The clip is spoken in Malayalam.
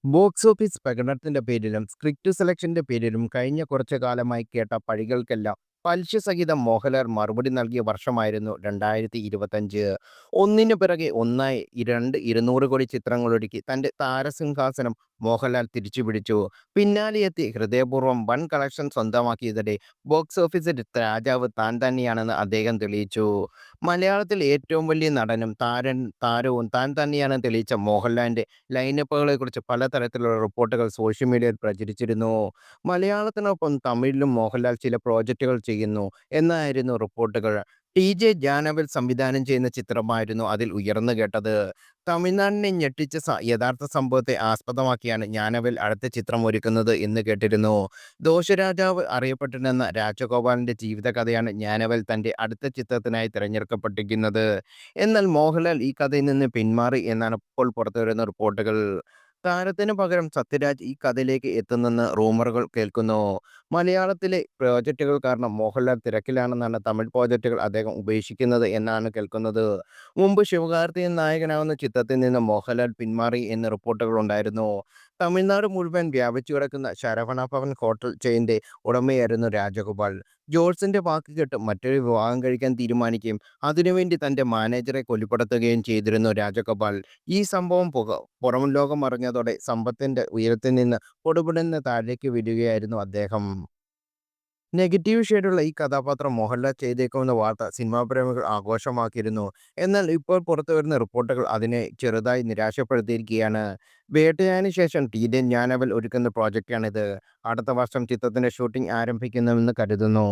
ബോക്സ് ഓഫീസ് പ്രകടനത്തിന്റെ പേരിലും സ്ക്രിപ്റ്റ് സെലക്ഷന്റെ പേരിലും കഴിഞ്ഞ കുറച്ചു കാലമായി കേട്ട പഴികൾക്കെല്ലാം പലിശസഹിതം മോഹൻലാൽ മറുപടി നൽകിയ വർഷമായിരുന്നു 2025. ഒന്നിനു പിറകെ ഒന്നായി 200 കോടി ചിത്രങ്ങളൊരുക്കി തന്റെ താരസിംഹാസനം മോഹൻലാൽ തിരിച്ചുപിടിച്ചു. പിന്നാലെയെത്തി ഹൃദയപൂർവ്വം വൻ കളക്ഷൻ സ്വന്തമാക്കിയതോടെ ബോക്സ് ഓഫീസിൽ രാജാവ് താൻ തന്നെയാണെന്ന് അദ്ദേഹം തെളിയിച്ചു. മലയാളത്തിൽ ഏറ്റവും വലിയ നടനും താരവും താൻ തന്നെയാണെന്ന് തെളിയിച്ച മോഹൻലാലിന്റെ ലൈനപ്പുകളെക്കുറിച്ച് പലതരത്തിലുള്ള റിപ്പോർട്ടുകൾ സോഷ്യൽ മീഡിയയിൽ പ്രചരിച്ചിരുന്നു. മലയാളത്തിനൊപ്പം തമിഴിലും മോഹൻലാൽ ചില പ്രോജക്റ്റുകൾ ചെയ്യുന്നു എന്നായിരുന്നു റിപ്പോർട്ടുകൾ. ടി.ജെ. ജാനവേൽ സംവിധാനം ചെയ്യുന്ന ചിത്രമായിരുന്നു അതിൽ ഉയർന്നു കേട്ടത്. തമിഴ്നാടിനെ ഞെട്ടിച്ച യഥാർത്ഥ സംഭവത്തെ ആസ്പദമാക്കിയാണ് ജ്ഞാനവേൽ അടുത്ത ചിത്രം ഒരുക്കുന്നത് എന്ന് കേട്ടിരുന്നു. ദോശരാജാവ് അറിയപ്പെട്ടിരുന്ന രാജഗോപാലിന്റെ ജീവിതകഥയാണ് ജ്ഞാനവേൽ തന്റെ അടുത്ത ചിത്രത്തിനായി തിരഞ്ഞെടുക്കപ്പെട്ടിരിക്കുന്നത്. എന്നാൽ മോഹൻലാൽ ഈ കഥയിൽ നിന്ന് പിന്മാറി എന്നാണ് ഇപ്പോൾ പുറത്തുവരുന്ന റിപ്പോർട്ടുകൾ. താരത്തിന് പകരം സത്യരാജ് ഈ കഥയിലേക്ക് എത്തുന്നെന്ന് റൂമറുകൾ കേൾക്കുന്നു. മലയാളത്തിലെ പ്രോജക്റ്റുകൾ കാരണം മോഹൻലാൽ തിരക്കിലാണെന്നാണ് തമിഴ് പ്രോജക്റ്റുകൾ അദ്ദേഹം ഉപേക്ഷിക്കുന്നത് എന്നാണ് കേൾക്കുന്നത്. മുമ്പ് ശിവകാർത്തികേയൻ നായകനാവുന്ന ചിത്രത്തിൽ നിന്ന് മോഹൻലാൽ പിന്മാറി എന്ന് റിപ്പോർട്ടുകൾ ഉണ്ടായിരുന്നു. തമിഴ്നാട് മുഴുവൻ വ്യാപിച്ചു കിടക്കുന്ന ശരവണ ഭവൻ ഹോട്ടൽ ചെയിന്റെ ഉടമയായിരുന്നു രാജഗോപാൽ. ജോൾസിന്റെ വാക്ക് കേട്ട് മറ്റൊരു വിവാഹം കഴിക്കാൻ തീരുമാനിക്കുകയും അതിനുവേണ്ടി തന്റെ മാനേജറെ കൊലപ്പെടുത്തുകയും ചെയ്തിരുന്നു രാജഗോപാൽ. ഈ സംഭവം പുറം ലോകം അറിഞ്ഞതോടെ സമ്പത്തിന്റെ ഉയരത്തിൽ നിന്ന് പൊടുപൊടുന്ന് താഴേക്ക് വീഴുകയായിരുന്നു അദ്ദേഹം. നെഗറ്റീവ് ഷെയ്ഡുള്ള ഈ കഥാപാത്രം മോഹൻലാൽ ചെയ്തേക്കുമെന്ന വാർത്ത സിനിമാ പ്രേമികൾ ആഘോഷമാക്കിയിരുന്നു. എന്നാൽ ഇപ്പോൾ പുറത്തുവരുന്ന റിപ്പോർട്ടുകൾ അതിനെ ചെറുതായി നിരാശപ്പെടുത്തിയിരിക്കുകയാണ്. വേട്ടയാന് ശേഷം ടി.ജെ. ജ്ഞാനവേൽ ഒരുക്കുന്ന പ്രോജക്റ്റാണിത്. അടുത്ത വർഷം ചിത്രത്തിന്റെ ഷൂട്ടിംഗ് ആരംഭിക്കുമെന്ന് കരുതുന്നു.